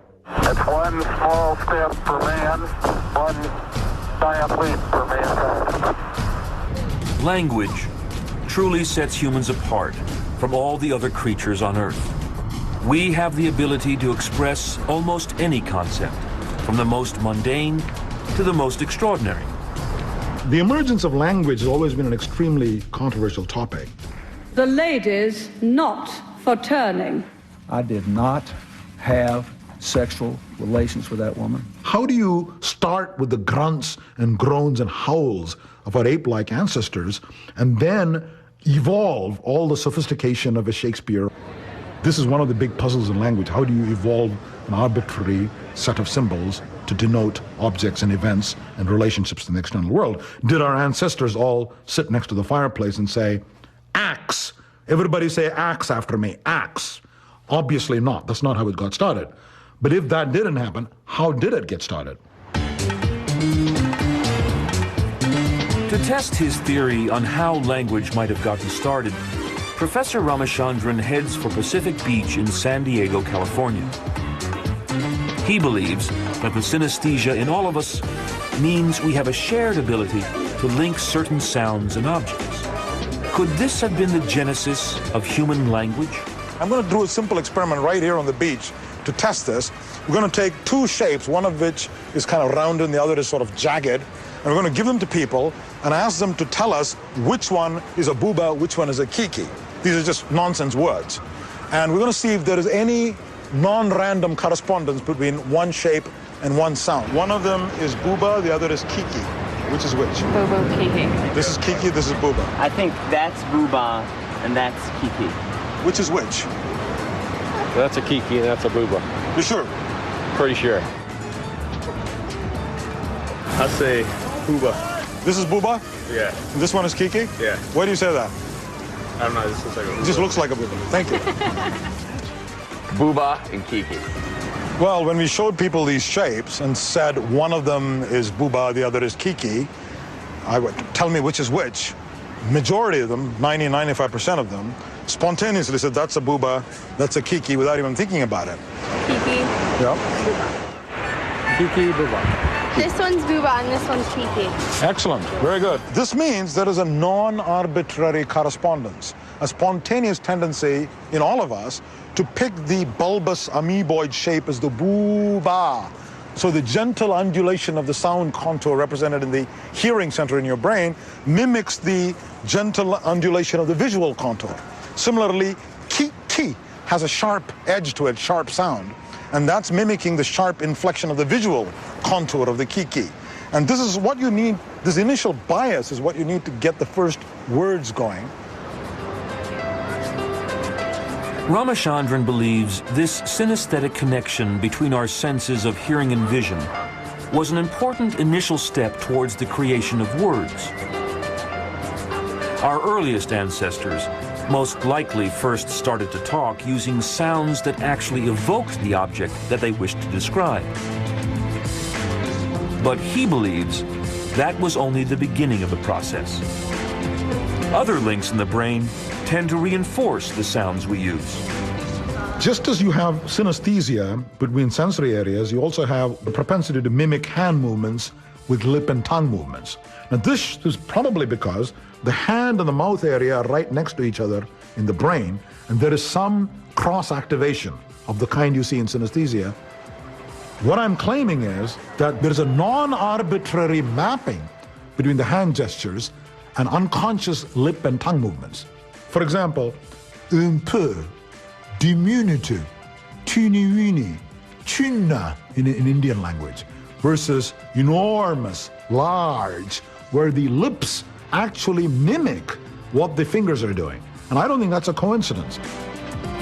It's one small step for man, one giant leap for mankind. Language truly sets humans apart from all the other creatures on Earth. We have the ability to express almost any concept, from the most mundane to the most extraordinary. The emergence of language has always been an extremely controversial topic. The lady's not for turning. I did not have sexual relations with that woman. How do you start with the grunts and groans and howls of our ape-like ancestors and then evolve all the sophistication of a Shakespeare? This is one of the big puzzles in language. How do you evolve an arbitrary set of symbols to denote objects and events and relationships in the external world? Did our ancestors all sit next to the fireplace and say, axe? Everybody say axe after me, axe. Obviously not. That's not how it got started. But if that didn't happen, how did it get started? To test his theory on how language might have gotten started, Professor Ramachandran heads for Pacific Beach in San Diego, California. He believes that the synesthesia in all of us means we have a shared ability to link certain sounds and objects. Could this have been the genesis of human language? I'm going to do a simple experiment right here on the beach to test this. We're going to take two shapes, one of which is kind of rounded and the other is sort of jagged, and we're going to give them to people and ask them to tell us which one is a booba, which one is a kiki. These are just nonsense words. And we're going to see if there is any non-random correspondence between one shape and one sound. One of them is booba, the other is kiki. Which is which? Booba, kiki. This is kiki, this is booba. I think that's booba and that's kiki. Which is which? That's a kiki and that's a booba. You sure? Pretty sure. I say booba. This is booba? Yeah. And this one is kiki? Yeah. Why do you say that? I don't know, this looks like a booba. It just looks like a booba. Thank you. Booba and kiki. Well, when we showed people these shapes and said one of them is booba, the other is kiki, I would tell me which is which. Majority of them, 90-95% of them, spontaneously said that's a booba, that's a kiki, without even thinking about it. Kiki. Yeah. Kiki, booba. This one's booba and this one's kiki. Excellent. Very good. This means there is a non-arbitrary correspondence, a spontaneous tendency in all of us to pick the bulbous amoeboid shape as the booba. So the gentle undulation of the sound contour represented in the hearing center in your brain mimics the gentle undulation of the visual contour. Similarly, ki has a sharp edge to it, sharp sound, and that's mimicking the sharp inflection of the visual contour of the kiki. And this is what you need, this initial bias is what you need to get the first words going. Ramachandran believes this synesthetic connection between our senses of hearing and vision was an important initial step towards the creation of words. Our earliest ancestors most likely first started to talk using sounds that actually evoked the object that they wished to describe. But he believes that was only the beginning of the process. Other links in the brain tend to reinforce the sounds we use. Just as you have synesthesia between sensory areas, you also have the propensity to mimic hand movements with lip and tongue movements. Now this is probably because the hand and the mouth area are right next to each other in the brain, and there is some cross-activation of the kind you see in synesthesia. What I'm claiming is that there's a non-arbitrary mapping between the hand gestures and unconscious lip and tongue movements. For example, un peu, diminutive, teeny-weeny, chinna in Indian language, versus enormous, large, where the lips actually mimic what the fingers are doing. And I don't think that's a coincidence.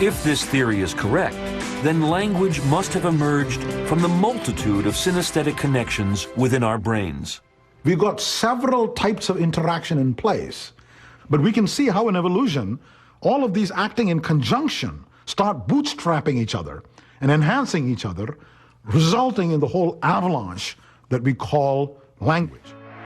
If this theory is correct, then language must have emerged from the multitude of synesthetic connections within our brains. We've got several types of interaction in place, but we can see how in evolution, all of these acting in conjunction start bootstrapping each other and enhancing each other, resulting in the whole avalanche that we call language.